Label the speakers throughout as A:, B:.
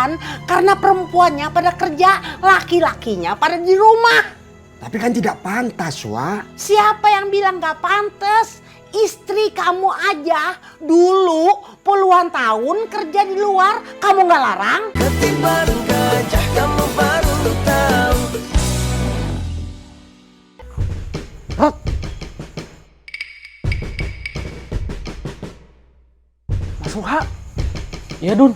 A: menghargaan karena perempuannya pada kerja, laki-lakinya pada di rumah.
B: Tapi kan tidak pantas, Wak.
A: Siapa yang bilang gak pantas? Istri kamu aja dulu puluhan tahun kerja di luar, kamu gak larang?
C: Ketimbang gajah kamu baru tahu.
B: Rot. Mas Suha.
D: Iya, Dun.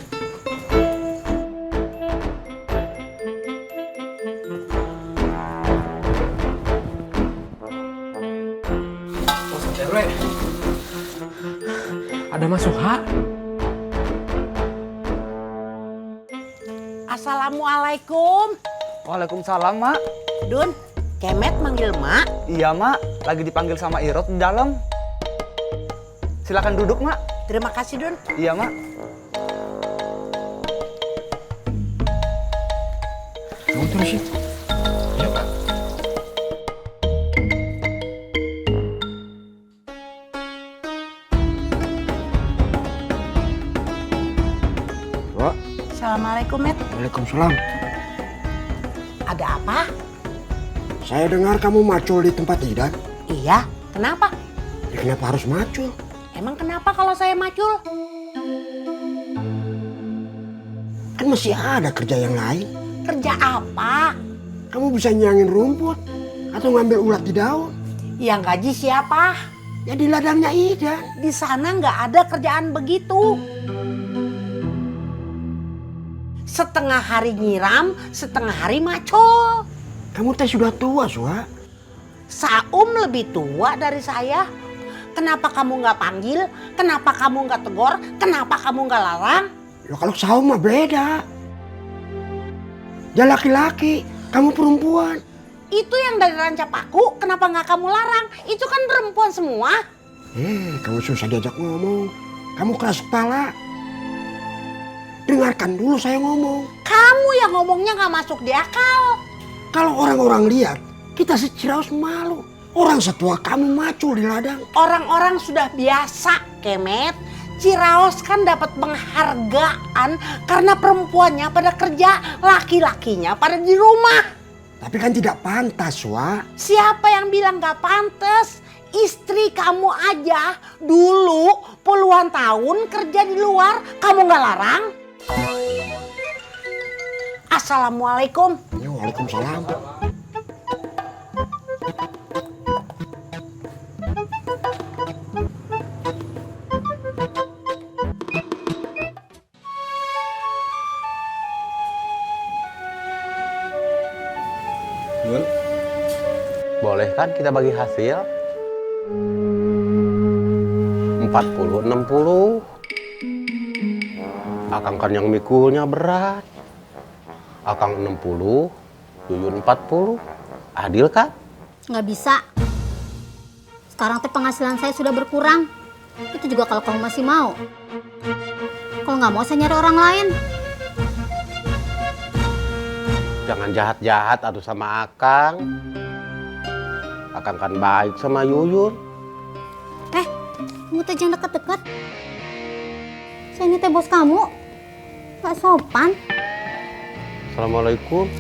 D: Cewek. Ada Mas Suha.
A: Assalamualaikum.
E: Waalaikumsalam, Mak.
A: Dun, Kemet manggil Mak.
E: Iya, Mak. Lagi dipanggil sama Irot di dalam. Silakan duduk, Mak.
A: Terima kasih, Dun.
E: Iya, Mak.
D: Kamu terusin. Iya, Pak.
B: Wak.
A: Assalamualaikum, Met.
B: Waalaikumsalam.
A: Ada apa?
B: Saya dengar kamu macul di tempat Idan.
A: Iya, kenapa?
B: Ya, kenapa harus macul?
A: Emang kenapa kalau saya macul?
B: Kan masih ada kerja yang lain.
A: Kerja apa?
B: Kamu bisa nyangin rumput atau ngambil ulat di daun.
A: Yang gaji siapa?
B: Ya di ladangnya Idan.
A: Di sana nggak ada kerjaan begitu. Setengah hari nyiram, setengah hari macul.
B: Kamu teh sudah tua, Suha.
A: Saum lebih tua dari saya. Kenapa kamu nggak panggil? Kenapa kamu nggak tegur? Kenapa kamu nggak larang?
B: Ya kalau Saum mah beda. Dia laki-laki, kamu perempuan.
A: Itu yang dari Rancapaku, kenapa nggak kamu larang? Itu kan perempuan semua.
B: Kamu susah diajak ngomong. Kamu keras kepala. Dengarkan dulu saya ngomong.
A: Kamu yang ngomongnya nggak masuk di akal.
B: Kalau orang-orang lihat, kita seciraus malu. Orang setua kamu macul di ladang.
A: Orang-orang sudah biasa, Kemet. Ciraos kan dapat penghargaan karena perempuannya pada kerja, laki-lakinya pada di rumah.
B: Tapi kan tidak pantas, Wak.
A: Siapa yang bilang gak pantas? Istri kamu aja dulu puluhan tahun kerja di luar, kamu gak larang? Assalamualaikum.
B: Ya, waalaikumsalam.
D: Dun.
F: Boleh kan kita bagi hasil? 40-60. Akang kan yang mikulnya berat. Akang 60, Yuyun 40. Adil kan?
G: Nggak bisa. Sekarang teh penghasilan saya sudah berkurang. Itu juga kalau kamu masih mau. Kalau nggak mau saya nyari orang lain.
F: Jangan jahat-jahat atuh sama Akang. Akang kan baik sama Yuyun.
G: Kamu teh jangan deket-deket. Saya ini teh bos kamu. Nggak sopan.
F: Assalamualaikum.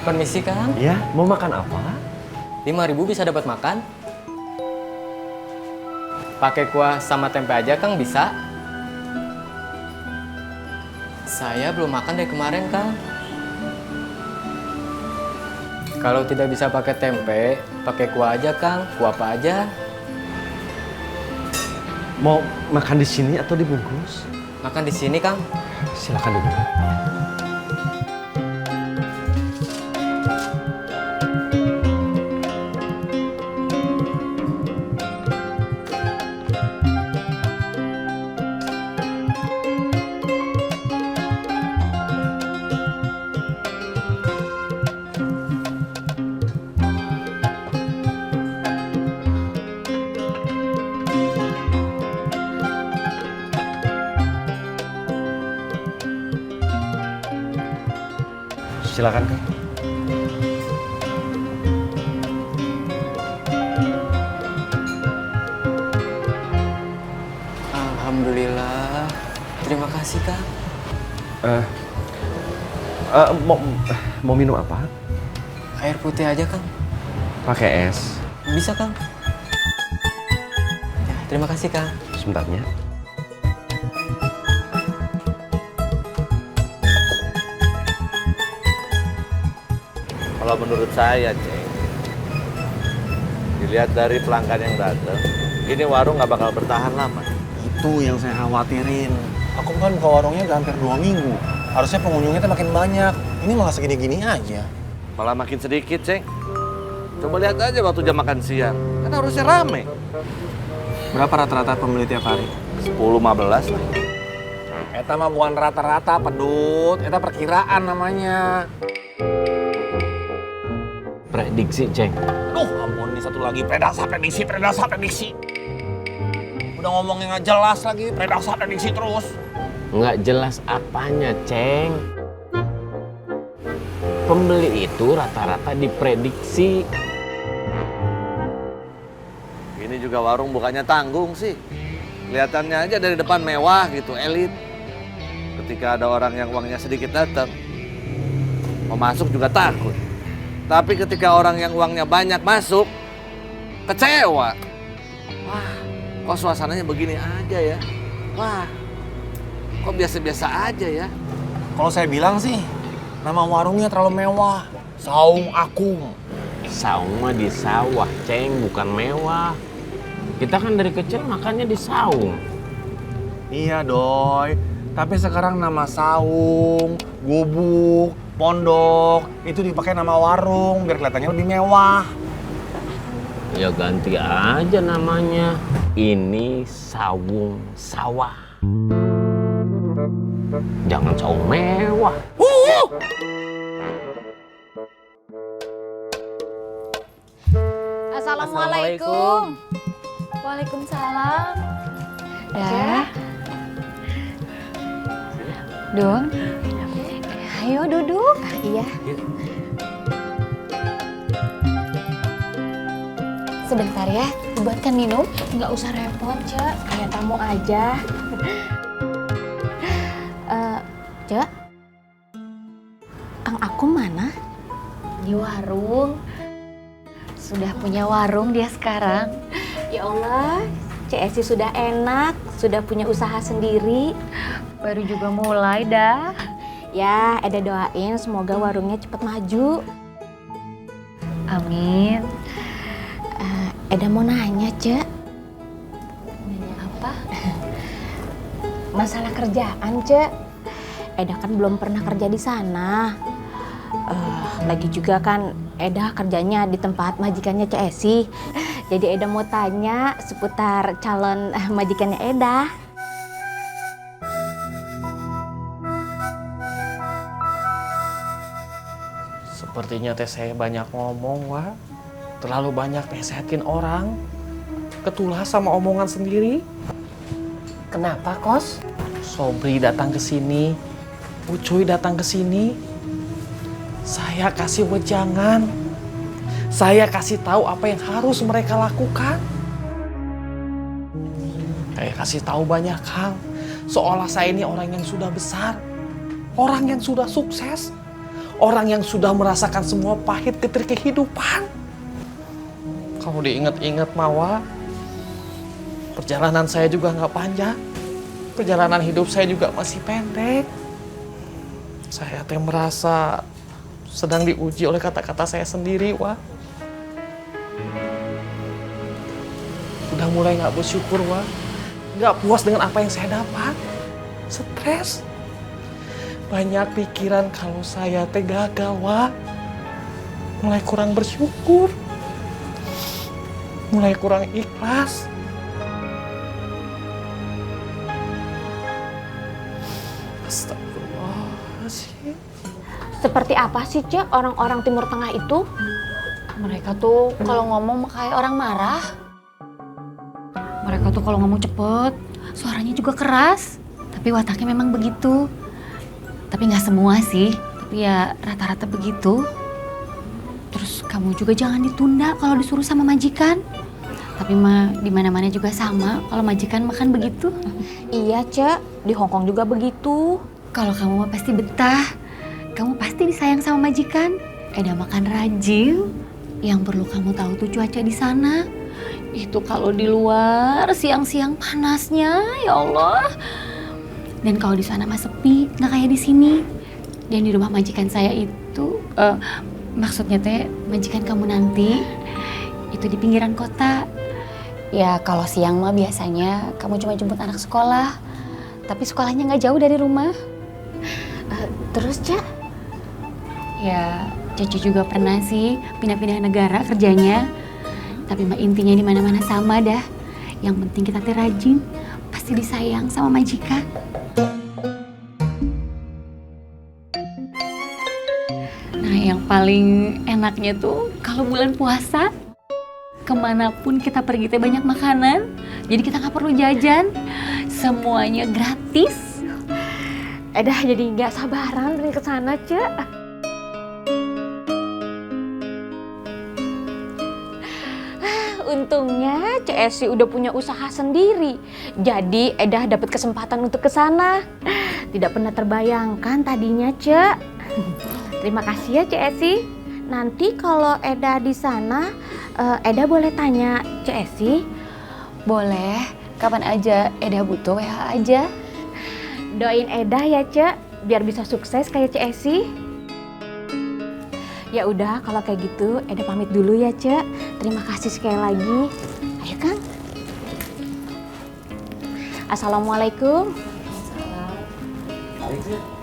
D: Permisi, Kang.
H: Ya, mau makan apa?
D: 5.000 bisa dapat makan. Pakai kuah sama tempe aja, Kang, bisa? Saya belum makan dari kemarin, Kang. Kalau tidak bisa pakai tempe, pakai kuah aja, Kang. Kuah apa aja?
H: Mau makan di sini atau dibungkus?
D: Makan di sini, Kang.
H: Silakan duduk. Silakan Kang.
D: Alhamdulillah. Terima kasih, Kang.
H: Mau minum apa?
D: Air putih aja, Kang.
H: Pakai es.
D: Bisa, Kang. Ya, terima kasih, Kang.
H: Sebentarnya.
I: Kalau menurut saya, Ceng, dilihat dari pelanggan yang datang, ini warung nggak bakal bertahan lama.
J: Itu yang saya khawatirin. Aku kan buka warungnya udah hampir 2 minggu. Harusnya pengunjungnya tuh makin banyak. Ini malah segini-gini aja.
I: Malah makin sedikit, Ceng. Coba lihat aja waktu jam makan siang. Kan harusnya rame.
J: Berapa rata-rata pembeli tiap hari?
I: 10-15 lah.
J: Eta mah bukan rata-rata, pedut. Eta perkiraan namanya.
H: Prediksi, Ceng.
J: Aduh, ampun. Ini satu lagi. Predasa, prediksi. Udah ngomongnya nggak jelas lagi. Predasa, prediksi terus.
F: Nggak jelas apanya, Ceng. Pembeli itu rata-rata diprediksi.
I: Ini juga warung bukannya tanggung sih. Kelihatannya aja dari depan mewah gitu, elit. Ketika ada orang yang uangnya sedikit datang, mau masuk juga takut. Tapi ketika orang yang uangnya banyak masuk, kecewa. Wah, kok suasananya begini aja ya? Wah, kok biasa-biasa aja ya?
J: Kalau saya bilang sih, nama warungnya terlalu mewah. Saung Akum.
F: Saung mah di sawah, Ceng, bukan mewah. Kita kan dari kecil makannya di saung.
J: Iya, Doy. Tapi sekarang nama saung, gubuk, pondok, itu dipakai nama warung biar kelihatannya lebih mewah.
F: Ya ganti aja namanya. Ini saung sawah. Jangan saung mewah.
K: Assalamualaikum. Waalaikumsalam. Ya. Dong. Ayo duduk. Iya. Sebentar ya, buatkan minum. Nggak usah repot, Cek. Kayak tamu aja.
G: Cek, Kang Akum mana?
K: Di warung. Sudah punya warung dia sekarang. Ya Allah, Cek Esi sudah enak, sudah punya usaha sendiri. Baru juga mulai dah. Ya, Eda doain semoga warungnya cepat maju. Amin.
G: Eda mau nanya, Cek.
K: Nanya apa?
G: Masalah kerjaan, Cek. Eda kan belum pernah kerja di sana. Lagi juga kan Eda kerjanya di tempat majikannya Cek Esi. Jadi Eda mau tanya seputar calon majikannya Eda.
J: Sepertinya teh saya banyak ngomong, Wak. Terlalu banyak nasehatin orang. Ketulah sama omongan sendiri.
A: Kenapa, Kos?
J: Sobri datang ke sini, Ucuy datang ke sini. Saya kasih wejangan. Saya kasih tahu apa yang harus mereka lakukan. Saya kasih tahu banyak hal. Seolah saya ini orang yang sudah besar, orang yang sudah sukses, orang yang sudah merasakan semua pahit getir kehidupan. Kalau diingat-ingat Mawa, perjalanan saya juga nggak panjang. Perjalanan hidup saya juga masih pendek. Saya teh merasa sedang diuji oleh kata-kata saya sendiri, Wah. Udah mulai nggak bersyukur, Wah. Nggak puas dengan apa yang saya dapat. Stres. Banyak pikiran kalau saya teh gagal, Wah. Mulai kurang bersyukur. Mulai kurang ikhlas. Astagfirullahaladzim.
G: Seperti apa sih, Cek, orang-orang Timur Tengah itu?
K: Mereka tuh kalau ngomong kayak orang marah. Mereka tuh kalau ngomong cepet, suaranya juga keras. Tapi wataknya memang begitu. Tapi nggak semua sih. Tapi ya rata-rata begitu. Terus kamu juga jangan ditunda kalau disuruh sama majikan. Tapi mah di mana-mana juga sama kalau majikan makan begitu.
G: Iya, Cek. Di Hongkong juga begitu.
K: Kalau kamu mah pasti betah. Kamu pasti disayang sama majikan. Eda makan rajin. Yang perlu kamu tahu tuh cuaca di sana. Itu kalau di luar siang-siang panasnya, ya Allah. Dan kalau di sana mah sepi, nggak kayak di sini. Dan di rumah majikan saya itu, maksudnya teh majikan kamu nanti itu di pinggiran kota. Ya kalau siang mah biasanya kamu cuma jemput anak sekolah. Tapi sekolahnya nggak jauh dari rumah.
G: Terus, Cek?
K: Ya, Cece juga pernah sih pindah-pindah negara kerjanya. Tapi mah intinya di mana-mana sama dah. Yang penting kita teh rajin, pasti disayang sama majikan. Nah, yang paling enaknya tuh kalau bulan puasa, kemanapun kita pergi teh banyak makanan. Jadi kita nggak perlu jajan, semuanya gratis.
G: Edah jadi nggak sabaran pengen ke sana, Cek. Untungnya Cek Esi udah punya usaha sendiri. Jadi Edah dapat kesempatan untuk ke sana. Tidak pernah terbayangkan tadinya, Cek. Terima kasih ya, Cek Esi. Nanti kalau Edah di sana, Edah boleh tanya Cek Esi?
K: Boleh, kapan aja Edah butuh WA aja.
G: Doain Edah ya, Cek, biar bisa sukses kayak Cek Esi. Ya udah, kalau kayak gitu Edah pamit dulu ya, Cek. Terima kasih sekali lagi. Ayo, Kang. Assalamualaikum.
I: Assalamualaikum.